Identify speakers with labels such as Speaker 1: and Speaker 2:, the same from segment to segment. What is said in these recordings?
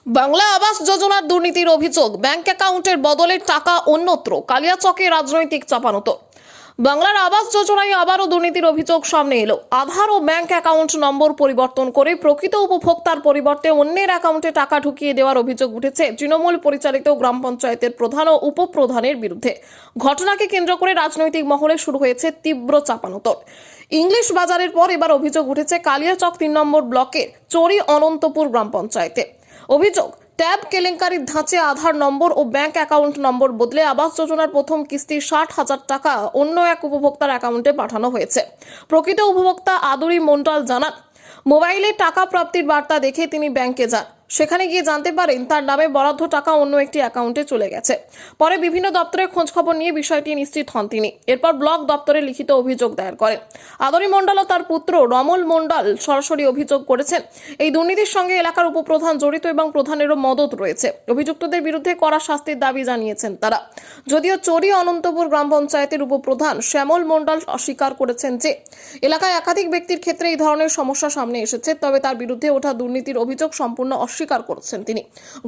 Speaker 1: বাংলা আবাস যোজনার দুর্নীতির অভিযোগ, ব্যাংক অ্যাকাউন্টের বদলে টাকা অন্যত্র, কালিয়াচকে রাজনৈতিক চাপানোতর। বাংলার আবাস যোজনায় আবারও দুর্নীতির অভিযোগ সামনে এলো। আধার ও ব্যাংক অ্যাকাউন্ট নম্বর পরিবর্তন করে প্রকৃত উপভোক্তার পরিবর্তে অন্যের অ্যাকাউন্টে টাকা ঢুকিয়ে দেওয়ার অভিযোগ উঠেছে তৃণমূল পরিচালিত গ্রাম পঞ্চায়েতের প্রধান ও উপপ্রধানের বিরুদ্ধে। ঘটনাকে কেন্দ্র করে রাজনৈতিক মহলে শুরু হয়েছে তীব্র চাপানোতর। ইংলিশ বাজারের পর এবার অভিযোগ উঠেছে কালিয়াচক ৩ নম্বর ব্লকের চরি অনন্তপুর গ্রাম পঞ্চায়েতে। অভিযোগ, ট্যাব কেলেঙ্কারির ধাঁচে আধার নম্বর ও ব্যাংক অ্যাকাউন্ট নম্বর বদলে আবাস যোজনার প্রথম কিস্তি ৬০,০০০ টাকা অন্য এক উপভোক্তার অ্যাকাউন্টে পাঠানো হয়েছে। প্রকৃত উপভোক্তা আদুরি মণ্ডল জানান, মোবাইলে টাকা প্রাপ্তির বার্তা দেখে তিনি ব্যাংকে যান। সেখানে গিয়ে জানতে পারেন তার নামে বরাদ্দ টাকা অন্য একটি অ্যাকাউন্টে চলে গেছে। পরে বিভিন্ন দপ্তরে খোঁজখবর নিয়ে বিষয়টি নিশ্চিত হন তিনি। এরপর ব্লক দপ্তরে লিখিত অভিযোগ দায়ের করেন। আদরি মণ্ডল ও তার পুত্র রমল মণ্ডল সরাসরি অভিযোগ করেছেন, এই দুর্নীতির সঙ্গে এলাকার উপপ্রধান জড়িত এবং প্রধানেরও মদত রয়েছে। অভিযুক্তদের বিরুদ্ধে কড়া শাস্তির দাবি জানিয়েছেন তারা। যদিও চরি অনন্তপুর গ্রাম পঞ্চায়েতের উপপ্রধান শ্যামল মণ্ডল অস্বীকার করেছেন যে এলাকায় একাধিক ব্যক্তির ক্ষেত্রে এই ধরনের সমস্যা সামনে এসেছে, তবে তার বিরুদ্ধে ওঠা দুর্নীতির অভিযোগ সম্পূর্ণ অস্বীকার করেছেন তিনি।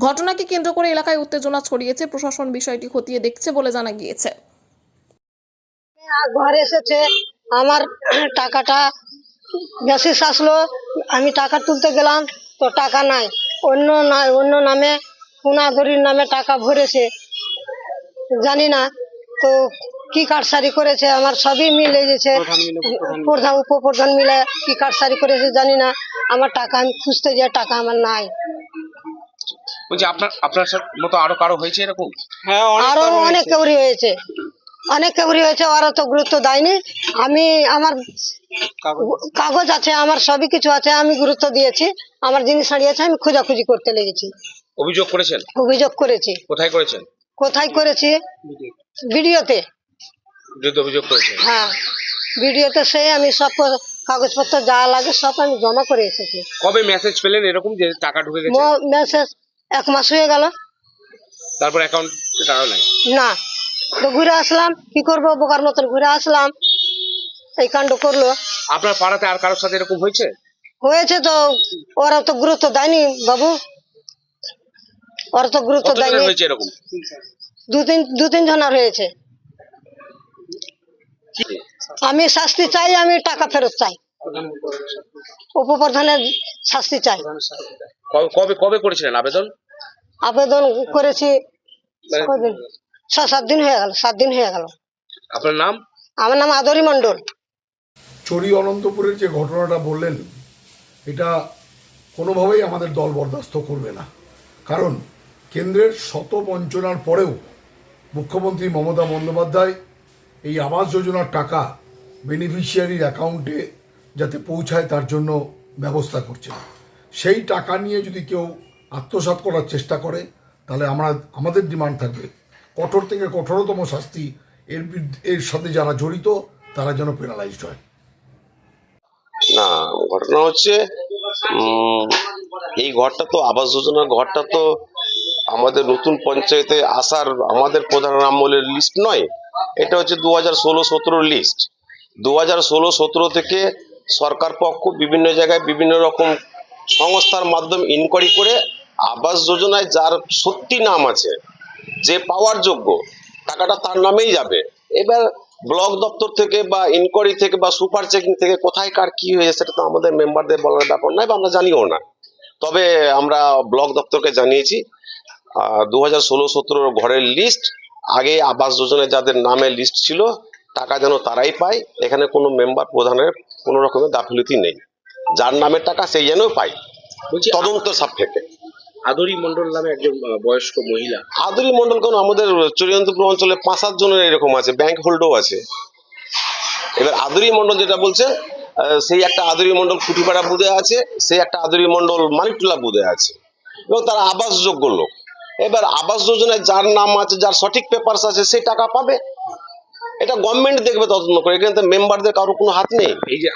Speaker 1: ঘটনাকে কেন্দ্র করে এলাকায় উত্তেজনা ছড়িয়েছে, প্রশাসন বিষয়টি খতিয়ে দেখছে বলে জানা গিয়েছে।
Speaker 2: ঘরে এসেছে, আমার টাকাটা মেসেজ আসলো, আমি টাকা তুলতে গেলাম তো টাকা নাই, অন্য নামে পুনাধরির নামে টাকা ভরেছে, জানি না তো কি কারসারি করেছে। আমার সবই মিলে গেছে, প্রধান উপপ্রধান মিলে কি কারসারি করেছে জানি না। আমার টাকা আমি খুঁজতে যাই, টাকা আমার নাই।
Speaker 3: বলছি আপনার মতো আরো কারো হয়েছে এরকম?
Speaker 4: হ্যাঁ,
Speaker 2: আরো অনেক কেউরি হয়েছে, ওরা তো গুরুত্ব দেয়নি। আমি আমার কাগজ আছে, আমার সবই কিছু আছে, আমি গুরুত্ব দিয়েছি। আমার জিনিস হারিয়েছে, আমি খোঁজাখুঁজি করতে লেগেছি।
Speaker 3: অভিযোগ করেছেন?
Speaker 2: অভিযোগ করেছি।
Speaker 3: কোথায় করেছেন?
Speaker 2: কোথায় করেছি? ভিডিওতে।
Speaker 3: যদি অভিযোগ করেছেন?
Speaker 2: হ্যাঁ, ভিডিওতে সে আমি সব কাগজপত্র যা লাগে সব আমি জমা করে এসেছি।
Speaker 3: কবে মেসেজ পেলেন এরকম যে টাকা ঢুকে গেছে?
Speaker 2: মেসেজ 1 মাস হয়ে গেল।
Speaker 3: তারপর অ্যাকাউন্টে টাকা নাই?
Speaker 2: না, তো ঘুরে আসলাম, কি করবো, বোকার মতন ঘুরে আসলাম, এই কাণ্ড করলো।
Speaker 3: আপনার পাড়াতে আর কারোর সাথে এরকম হয়েছে?
Speaker 2: হয়েছে তো, ওরা তো গুরুত্ব দেয়নি বাবু, ওরা তো গুরুত্ব দেয়নি।
Speaker 3: হয়েছে এরকম?
Speaker 2: দু তিন জনের হয়েছে। আমি শাস্তি চাই, আমি টাকা ফেরত চাই, উপপ্রধানের শাস্তি চাই।
Speaker 3: কবে কবে করেছিলেন আবেদন?
Speaker 2: আবেদন করেছি 6-7 দিন হয়ে গেল, 7 দিন হয়ে গেল।
Speaker 3: আপনার নাম?
Speaker 2: আমার নাম আদরি মণ্ডল।
Speaker 5: চরি অনন্তপুরের যে ঘটনাটা বললেন, এটা কোনোভাবেই আমাদের দল বরদাস্ত করবে না। কারণ কেন্দ্রের শত বঞ্চনার পরেও মুখ্যমন্ত্রী মমতা বন্দ্যোপাধ্যায় এই আবাস যোজনার টাকা বেনিফিশিয়ারির অ্যাকাউন্টে যাতে পৌঁছায় তার জন্য ব্যবস্থা করছেন। সেই টাকা নিয়ে যদি কেউ আত্মসাৎ করার চেষ্টা করে, তাহলে আমাদের ডিমান্ড থাকবে কঠোর থেকে কঠোরতম শাস্তি। এর সাথে যারা জড়িত তারা যেন পেনালাইজড হয়।
Speaker 4: না, ঘটনা হচ্ছে এই ঘরটা তো আবাস যোজনার ঘরটা তো আমাদের নতুন পঞ্চায়েতে আসার আমাদের প্রধান আমলের লিস্ট নয়। এটা হচ্ছে 2016-17 লিস্ট। 2016-17 থেকে সরকার পক্ষ বিভিন্ন জায়গায় বিভিন্ন রকম সংস্থার মাধ্যমে ইনকোয়ারি করে আবাস যোজনায় যার সত্যি নাম আছে, যে পাওয়ার যোগ্য, টাকাটা তার নামেই যাবে। এবার ব্লক দপ্তর থেকে বা ইনকোয়ারি থেকে বা সুপার চেকিং থেকে কোথায় কার কি হয়েছে সেটা তো আমাদের মেম্বারদের বলার ব্যাপার নয়, বা আমরা জানিও না। তবে আমরা ব্লক দপ্তরকে জানিয়েছি 2016-17 ঘরের লিস্ট, আগে আবাস যোজনায় যাদের নামে লিস্ট ছিল টাকা যেন তারাই পায়। এখানে কোনো মেম্বার প্রধানের কোনো রকমের গাফিলতি নেই, যার নামের টাকা সেই যেন পায়, তদন্ত সাপেক্ষে।
Speaker 3: আদরি মণ্ডল নামে একজন বয়স্ক মহিলা।
Speaker 4: আদরি মণ্ডল কেন, আমাদের চরিয়ন্তপুর অঞ্চলে 5-7 জনের এরকম আছে, ব্যাংক হোল্ডও আছে। এবার আদরি মণ্ডল যেটা বলছে, সেই একটা আদরি মণ্ডল কুটিপাড়া বুধে আছে, সেই একটা আদরি মণ্ডল মানিকটোলা বুধে আছে, এবং তারা আবাসযোগ্য লোক। এবার আবাস যোজনায় যার নাম আছে, যার সঠিক পেপারস আছে, সেই টাকা পাবে। এটা গভর্নমেন্ট দেখবে তদন্ত করে, এখানে তো মেম্বারদের কারো কোনো হাত নেই।
Speaker 3: এই যে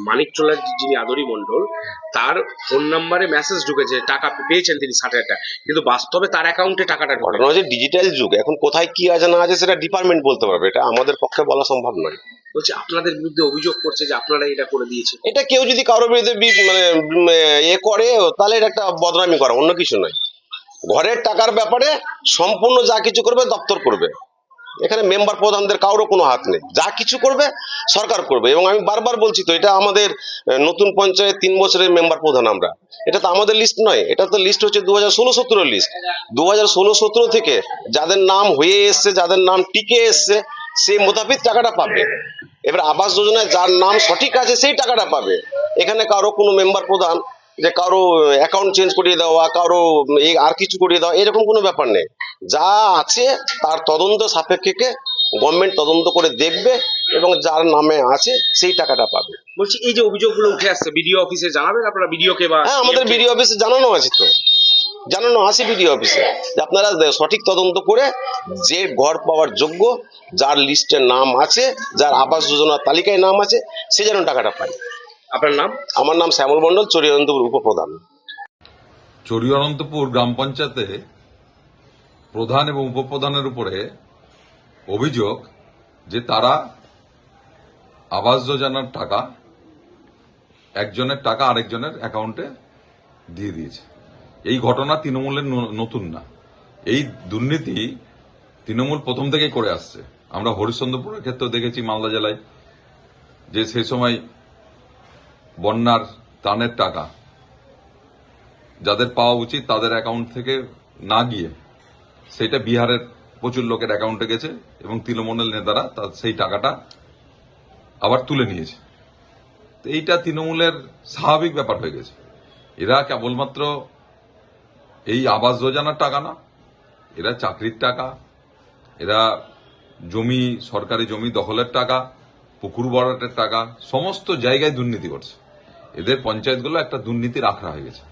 Speaker 3: মানিকটোলার যিনি আদরি মণ্ডল, তার ফোন নাম্বারে মেসেজ ঢুকেছে টাকা পেয়েছেন তিনি 60,000 টাকা, কিন্তু বাস্তবে তার অ্যাকাউন্টে টাকাটা ঢোকে।
Speaker 4: ঘটনা হচ্ছে ডিজিটাল যুগ, এখন কোথায় কি আছে না আছে সেটা ডিপার্টমেন্ট বলতে পারবে, এটা আমাদের পক্ষে বলা সম্ভব নয়।
Speaker 3: বলছি আপনাদের বিরুদ্ধে অভিযোগ করছে যে আপনারা এটা করে দিয়েছেন।
Speaker 4: এটা কেউ যদি কারোর বিরুদ্ধে মানে করে, তাহলে এটা একটা বদনামি করা, অন্য কিছু নয়। ঘরের টাকার ব্যাপারে সম্পূর্ণ যা কিছু করবে দপ্তর করবে, এখানে মেম্বার প্রধানদের কারোর কোনো হাত নেই, যা কিছু করবে সরকার করবে। এবং আমি বারবার বলছি তো, এটা আমাদের নতুন পঞ্চায়েত 3 বছরের মেম্বার প্রধান আমরা, এটা তো আমাদের লিস্ট নয়, এটা তো লিস্ট হচ্ছে 2016-17 লিস্ট। 2016-17 থেকে যাদের নাম হয়ে এসছে, যাদের নাম টিকে এসছে, সেই মোতাবেক টাকাটা পাবে। এবার আবাস যোজনায় যার নাম সঠিক আছে সেই টাকাটা পাবে। এখানে কারো কোনো মেম্বার প্রধান যে কারো অ্যাকাউন্ট চেঞ্জ করিয়ে দেওয়া, কারো এই আর কিছু করিয়ে দেওয়া, এরকম কোনো ব্যাপার নেই। যা আছে তার তদন্ত সাপেক্ষে গভর্নমেন্ট তদন্ত করে দেখবে এবং যার নামে আছে সেই টাকাটা পাবে।
Speaker 3: বলছি এই যে অভিযোগগুলো উঠে আসছে, বিডিও অফিসে জানাবেন আপনারা, বিডিওকে বা
Speaker 4: হ্যাঁ, আমাদের বিডিও অফিসে জানানো আছে তো, জানানো আছে বিডিও অফিসে যে আপনারা সঠিক তদন্ত করে যে ঘর পাওয়ার যোগ্য, যার লিস্টে নাম আছে, যার আবাস যোজনার তালিকায় নাম আছে, সে যেন টাকাটা পায়।
Speaker 3: আপনার নাম?
Speaker 4: আমার নাম শ্যামল মণ্ডল, চরিয়ানন্দপুর উপপ্রধান।
Speaker 6: চরিয়ানন্দপুর গ্রাম পঞ্চায়েতে প্রধান এবং উপপ্রধানের উপরে অভিযোগ যে তারা আবাস যোজনার টাকা একজনের টাকা আরেকজনের অ্যাকাউন্টে দিয়ে দিয়েছে। এই ঘটনা তৃণমূলের নতুন না, এই দুর্নীতি তৃণমূল প্রথম থেকেই করে আসছে। আমরা হরিশ্চন্দ্রপুরের ক্ষেত্রেও দেখেছি, মালদা জেলায়, যে সেই সময় বন্যার ত্রাণের টাকা যাদের পাওয়া উচিত তাদের অ্যাকাউন্ট থেকে না গিয়ে সেটা বিহারের প্রচুর লোকের অ্যাকাউন্টে গেছে এবং তৃণমূলের নেতারা সেই টাকাটা আবার তুলে নিয়েছে। তো এইটা তৃণমূলের স্বাভাবিক ব্যাপার হয়ে গেছে। এরা কেবলমাত্র এই আবাস যোজনার টাকা না, এরা চাকরির টাকা, এরা জমি, সরকারি জমি দখলের টাকা, পুকুর ভরাটের টাকা, সমস্ত জায়গায় দুর্নীতি করছে। এদের পঞ্চায়েতগুলো একটা দুর্নীতির আখড়া হয়ে গেছে।